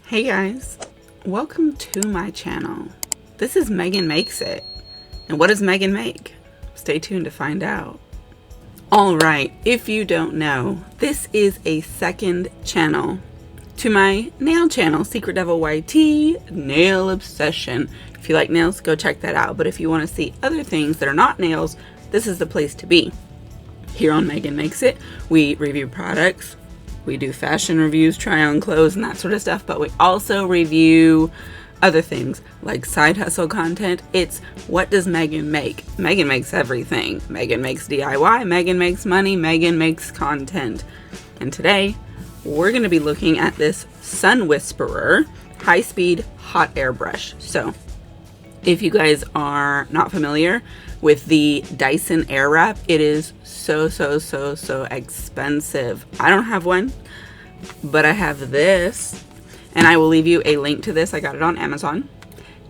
Hey guys, welcome to my channel. This is Megan Makes It. And what does Megan make? Stay tuned to find out. Alright, if you don't know, this is a second channel to my nail channel, Secret Devil YT Nail Obsession. If you like nails, go check that out. But if you want to see other things that are not nails, this is the place to be. Here on Megan Makes It, we review products. We do fashion reviews, try on clothes and that sort of stuff, but we also review other things like side hustle content. It's what does Megan make? Megan makes everything. Megan makes DIY, Megan makes money, Megan makes content. And today we're going to be looking at this Sun Whisperer high-speed hot air brush. So if you guys are not familiar with the Dyson airwrap, it is so expensive. I don't have one, but I have this, and I will leave you a link to this. I got it on Amazon,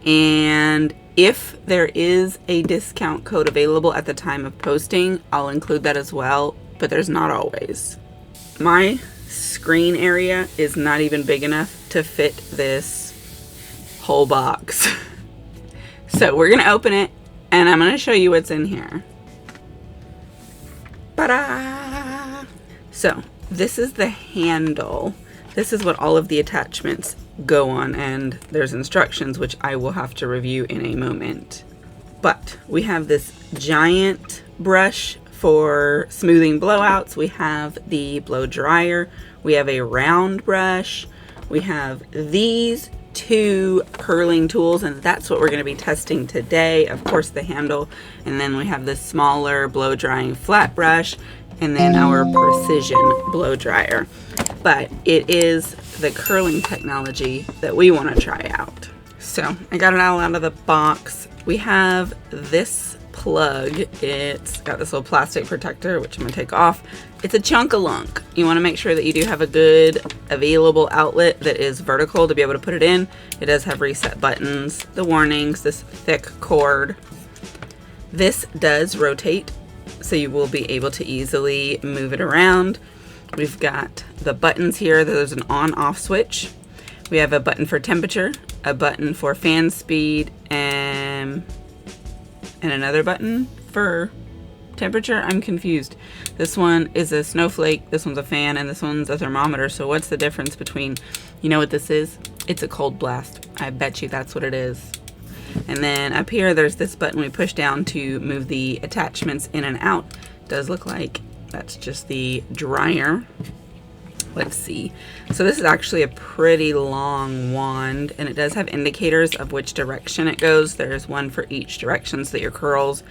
and if there is a discount code available at the time of posting, I'll include that as well, but there's not always. My screen area is not even big enough to fit this whole box. So we're gonna open it and I'm gonna show you what's in here. Ta-da! So this is the handle. This is what all of the attachments go on, and there's instructions which I will have to review in a moment. But we have this giant brush for smoothing blowouts. We have the blow dryer. We have a round brush. We have these two curling tools, and that's what we're going to be testing today. Of course, the handle, and then we have this smaller blow drying flat brush, and then our precision blow dryer. But it is the curling technology that we want to try out. So I got it all out of the box. We have this plug. It's got this little plastic protector, which I'm gonna take off. It's a chunk-a-lunk. You want to make sure that you do have a good available outlet that is vertical to be able to put it in. It does have reset buttons, the warnings, this thick cord. This does rotate, so you will be able to easily move it around. We've got the buttons here. There's an on-off switch. We have a button for temperature, a button for fan speed, and another button for temperature. I'm confused. This one is a snowflake, this one's a fan, and this one's a thermometer. So what's the difference between, you know what this is? It's a cold blast. I bet you that's what it is. And then up here there's this button we push down to move the attachments in and out. It does look like that's just the dryer. Let's see. So this is actually a pretty long wand, and it does have indicators of which direction it goes. There's one for each direction so that your curls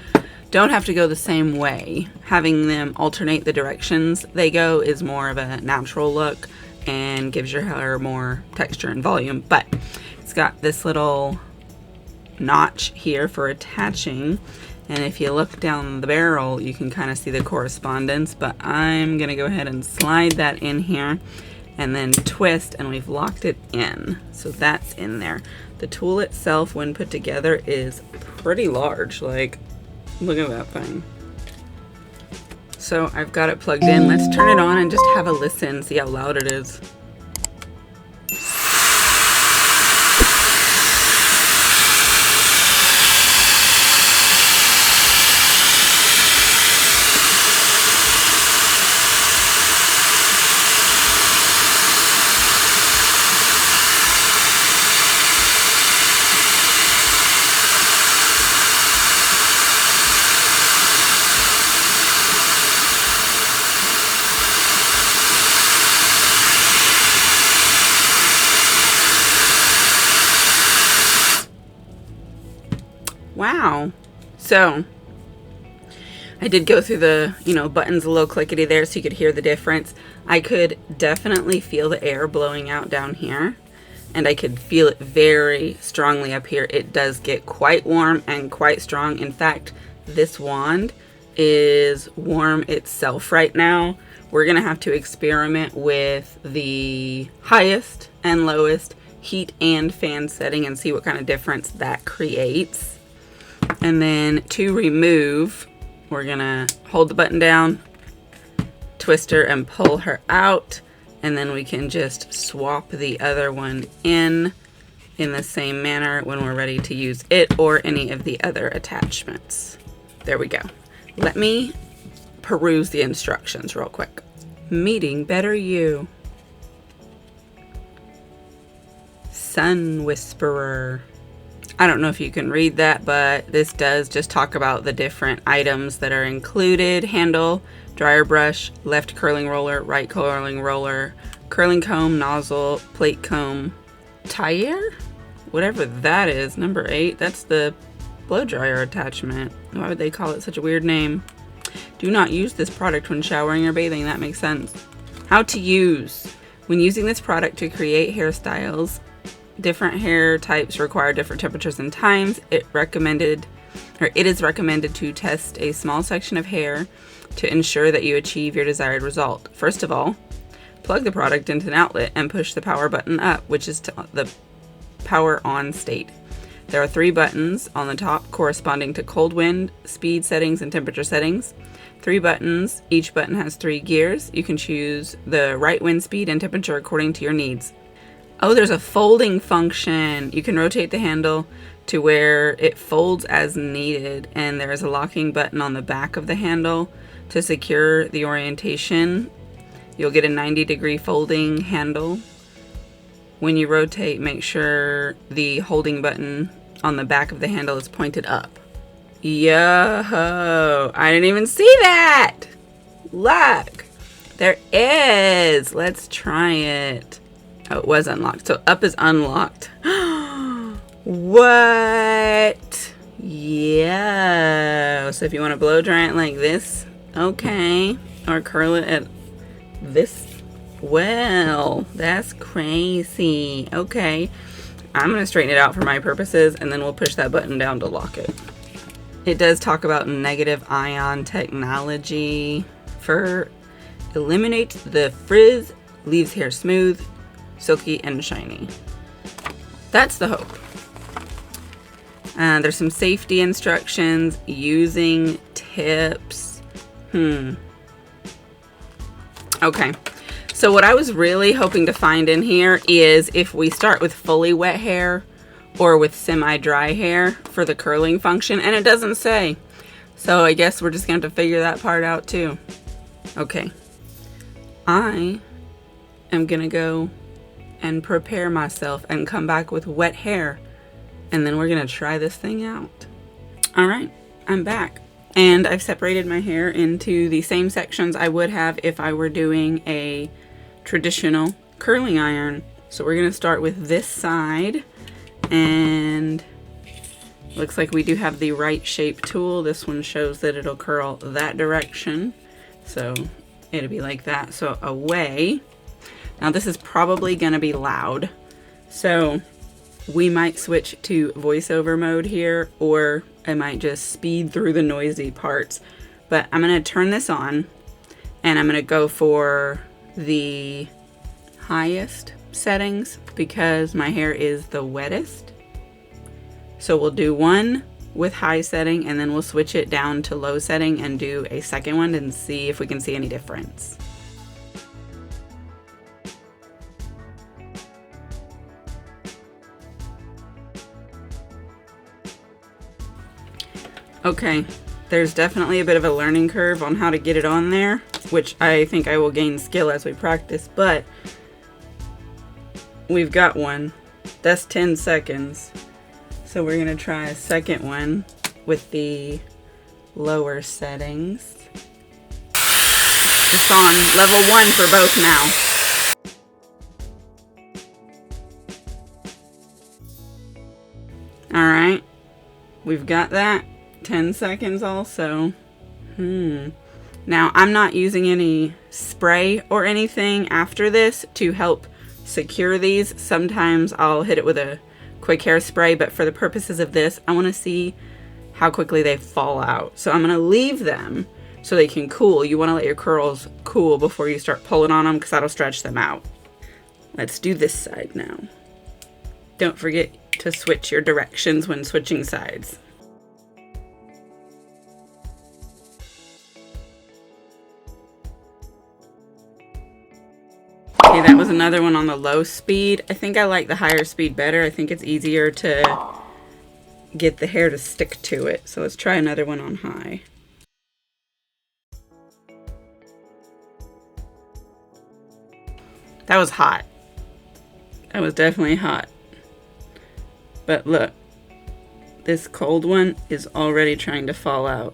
don't have to go the same way. Having them alternate the directions they go is more of a natural look and gives your hair more texture and volume. But it's got this little notch here for attaching, and if you look down the barrel you can kind of see the correspondence, but I'm gonna go ahead and slide that in here and then twist, and we've locked it in. So that's in there. The tool itself, when put together, is pretty large. Like, look at that thing. So I've got it plugged in. Let's turn it on and just have a listen, see how loud it is. Wow. So I did go through the, buttons a little clickety there so you could hear the difference. I could definitely feel the air blowing out down here, and I could feel it very strongly up here. It does get quite warm and quite strong. In fact, this wand is warm itself right now. We're gonna have to experiment with the highest and lowest heat and fan setting and see what kind of difference that creates. And then to remove, we're gonna hold the button down, twist her and pull her out, and then we can just swap the other one in the same manner when we're ready to use it or any of the other attachments. There we go. Let me peruse the instructions real quick. Meeting better you. Sun Whisperer. I don't know if you can read that, but this does just talk about the different items that are included. Handle, dryer brush, left curling roller, right curling roller, curling comb, nozzle, plate comb, tire? Whatever that is, number 8, that's the blow dryer attachment. Why would they call it such a weird name? Do not use this product when showering or bathing. That makes sense. How to use. When using this product to create hairstyles, different hair types require different temperatures and times. It is recommended to test a small section of hair to ensure that you achieve your desired result. First of all, plug the product into an outlet and push the power button up, which is the power on state. There are 3 buttons on the top corresponding to cold wind, speed settings, and temperature settings. 3 buttons. Each button has 3 gears. You can choose the right wind speed and temperature according to your needs. Oh, there's a folding function. You can rotate the handle to where it folds as needed, and there's a locking button on the back of the handle to secure the orientation. You'll get a 90-degree folding handle. When you rotate, make sure the holding button on the back of the handle is pointed up. Yo, I didn't even see that. Look, there is. Let's try it. Oh, it was unlocked. So up is unlocked. What? Yeah. So if you want to blow dry it like this, okay. Or curl it at this. Well, that's crazy. Okay. I'm going to straighten it out for my purposes, and then we'll push that button down to lock it. It does talk about negative ion technology. Fur eliminates the frizz, leaves hair smooth, silky, and shiny. That's the hope. There's some safety instructions, using tips. Okay. So what I was really hoping to find in here is if we start with fully wet hair or with semi-dry hair for the curling function, and it doesn't say. So I guess we're just going to have to figure that part out too. Okay. I am going to go and prepare myself and come back with wet hair, and then we're going to try this thing out. All right, I'm back. And I've separated my hair into the same sections I would have if I were doing a traditional curling iron. So we're going to start with this side, and looks like we do have the right shape tool. This one shows that it'll curl that direction. So it'll be like that. So away. Now this is probably going to be loud. So we might switch to voiceover mode here, or I might just speed through the noisy parts. But I'm going to turn this on, and I'm going to go for the highest settings because my hair is the wettest. So we'll do one with high setting, and then we'll switch it down to low setting and do a second one and see if we can see any difference. Okay, there's definitely a bit of a learning curve on how to get it on there, which I think I will gain skill as we practice, but we've got one. That's 10 seconds. So we're going to try a second one with the lower settings. It's on level 1 for both now. Alright, we've got that. 10 seconds also. Now I'm not using any spray or anything after this to help secure these. Sometimes I'll hit it with a quick hairspray, but for the purposes of this, I want to see how quickly they fall out. So I'm going to leave them so they can cool. You want to let your curls cool before you start pulling on them because that'll stretch them out. Let's do this side now. Don't forget to switch your directions when switching sides. Okay, another one on the low speed. I think I like the higher speed better. I think it's easier to get the hair to stick to it. So let's try another one on high. That was hot. That was definitely hot. But look, this cold one is already trying to fall out.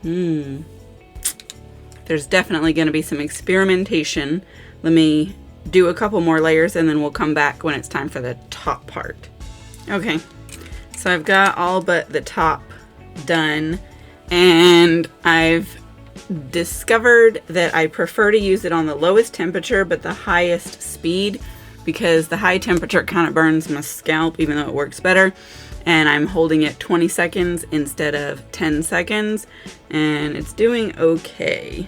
There's definitely going to be some experimentation. Let me do a couple more layers and then we'll come back when it's time for the top part. Okay, so I've got all but the top done, and I've discovered that I prefer to use it on the lowest temperature but the highest speed, because the high temperature kind of burns my scalp even though it works better. And I'm holding it 20 seconds instead of 10 seconds, and it's doing okay.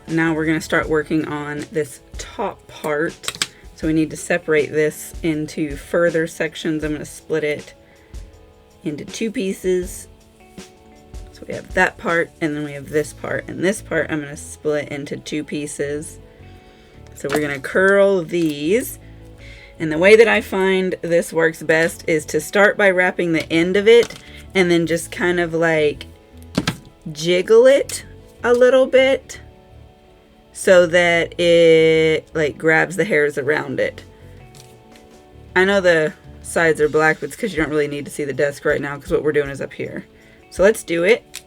Now we're going to start working on this top part. So we need to separate this into further sections. I'm going to split it into 2 pieces. So we have that part, and then we have this part. And this part I'm going to split into 2 pieces. So we're going to curl these. And the way that I find this works best is to start by wrapping the end of it and then just kind of like jiggle it a little bit so that it like grabs the hairs around it. I know the sides are black, but it's because you don't really need to see the desk right now because what we're doing is up here. So let's do it.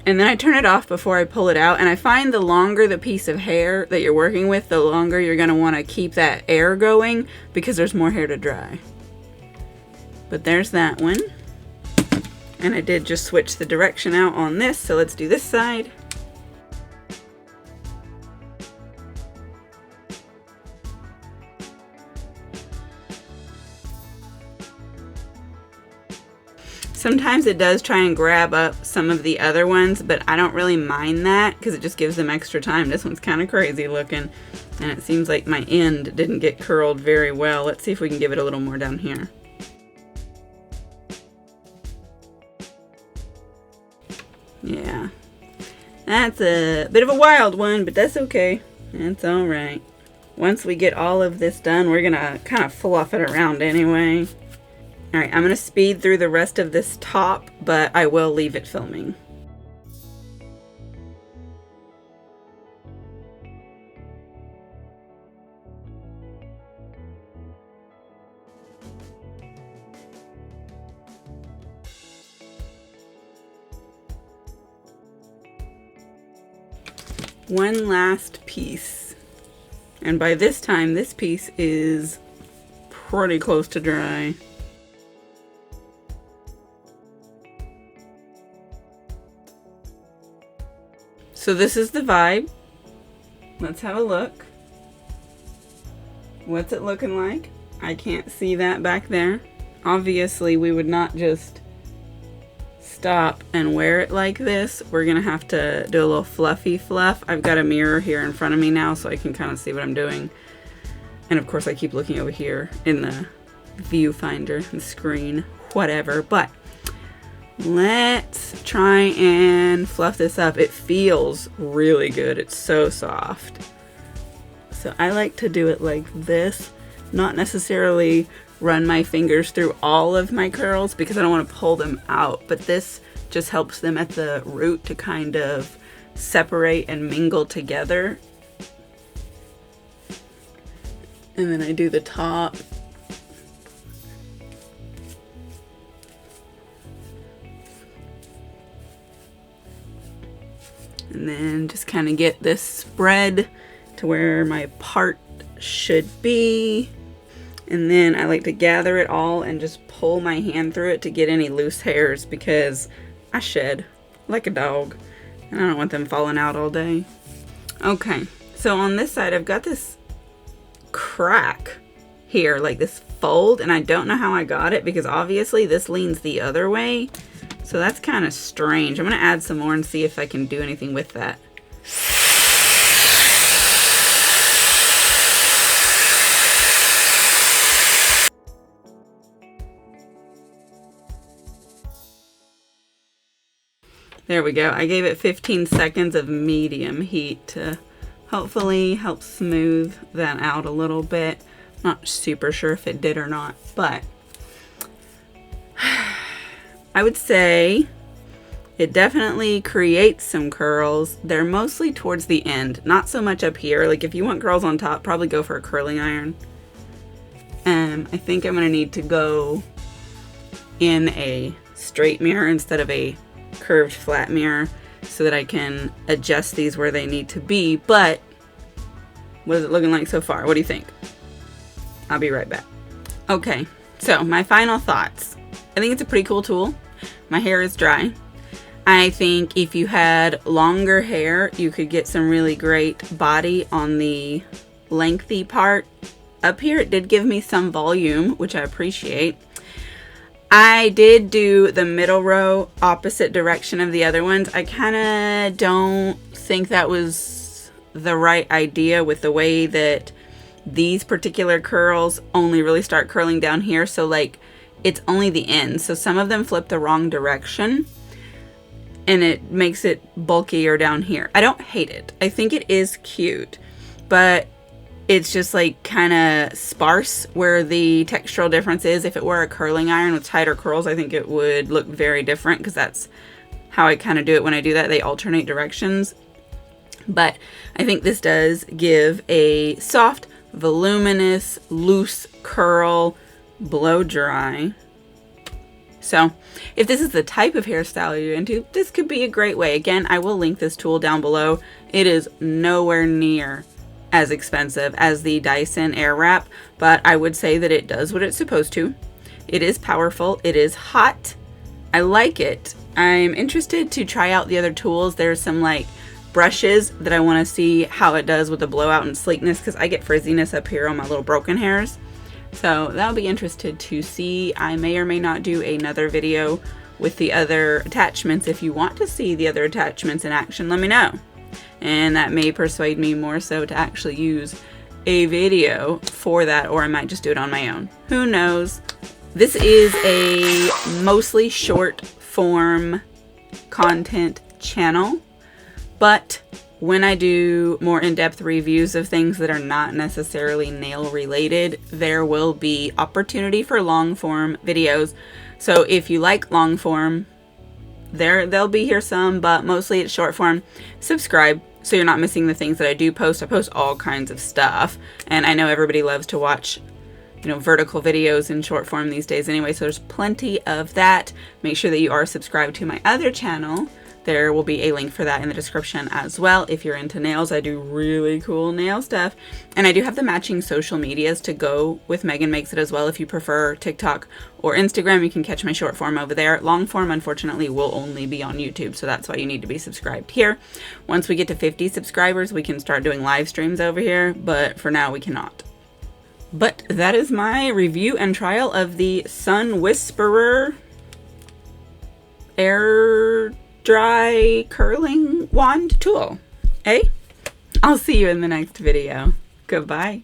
And then I turn it off before I pull it out. And I find the longer the piece of hair that you're working with, the longer you're going to want to keep that air going because there's more hair to dry. But there's that one. And I did just switch the direction out on this. So let's do this side. Sometimes it does try and grab up some of the other ones, but I don't really mind that because it just gives them extra time. This one's kind of crazy looking, and it seems like my end didn't get curled very well. Let's see if we can give it a little more down here. Yeah, that's a bit of a wild one, but that's okay. That's all right. Once we get all of this done, we're gonna kind of fluff it around anyway. All right, I'm going to speed through the rest of this top, but I will leave it filming. One last piece. And by this time, this piece is pretty close to dry. So this is the vibe. Let's have a look. What's it looking like? I can't see that back there. Obviously, we would not just stop and wear it like this. We're gonna have to do a little fluffy fluff. I've got a mirror here in front of me now so I can kind of see what I'm doing. And of course I keep looking over here in the viewfinder, the screen, whatever. But let's try and fluff this up. It feels really good. It's so soft. So I like to do it like this, not necessarily run my fingers through all of my curls because I don't want to pull them out, but this just helps them at the root to kind of separate and mingle together. And then I do the top. And then just kind of get this spread to where my part should be. And then I like to gather it all and just pull my hand through it to get any loose hairs because I shed like a dog and I don't want them falling out all day. Okay, so on this side I've got this crack here, like this fold, and I don't know how I got it because obviously this leans the other way. So that's kind of strange. I'm going to add some more and see if I can do anything with that. There we go. I gave it 15 seconds of medium heat to hopefully help smooth that out a little bit. Not super sure if it did or not, but I would say it definitely creates some curls. They're mostly towards the end, not so much up here. Like if you want curls on top, probably go for a curling iron. I think I'm gonna need to go in a straight mirror instead of a curved flat mirror so that I can adjust these where they need to be. But what is it looking like so far? What do you think? I'll be right back. Okay, so my final thoughts. I think it's a pretty cool tool. My hair is dry. I think if you had longer hair, you could get some really great body on the lengthy part. Up here, it did give me some volume, which I appreciate. I did do the middle row opposite direction of the other ones. I kind of don't think that was the right idea with the way that these particular curls only really start curling down here. So like it's only the end. So some of them flip the wrong direction and it makes it bulkier down here. I don't hate it. I think it is cute, but it's just like kind of sparse where the textural difference is. If it were a curling iron with tighter curls, I think it would look very different because that's how I kind of do it when I do that. They alternate directions. But I think this does give a soft, voluminous, loose curl, blow dry. So if this is the type of hairstyle you're into, this could be a great way. Again, I will link this tool down below. It is nowhere near as expensive as the Dyson airwrap, but I would say that it does what it's supposed to. It is powerful. It is hot. I like it. I'm interested to try out the other tools. There's some like brushes that I want to see how it does with the blowout and sleekness because I get frizziness up here on my little broken hairs. So that'll be interested to see. I may or may not do another video with the other attachments. If you want to see the other attachments in action, let me know. And that may persuade me more so to actually use a video for that, or I might just do it on my own. Who knows? This is a mostly short form content channel, but when I do more in-depth reviews of things that are not necessarily nail related, there will be opportunity for long form videos. So if you like long form, they'll be here some, but mostly it's short form. Subscribe so you're not missing the things that I do post. I post all kinds of stuff, and I know everybody loves to watch, you know, vertical videos in short form these days anyway, so there's plenty of that. Make sure that you are subscribed to my other channel. There will be a link for that in the description as well. If you're into nails, I do really cool nail stuff. And I do have the matching social medias to go with Megan Makes It as well. If you prefer TikTok or Instagram, you can catch my short form over there. Long form, unfortunately, will only be on YouTube, so that's why you need to be subscribed here. Once we get to 50 subscribers, we can start doing live streams over here, but for now we cannot. But that is my review and trial of the Sun Whisperer Air Dry Curling Wand Tool. I'll see you in the next video. Goodbye.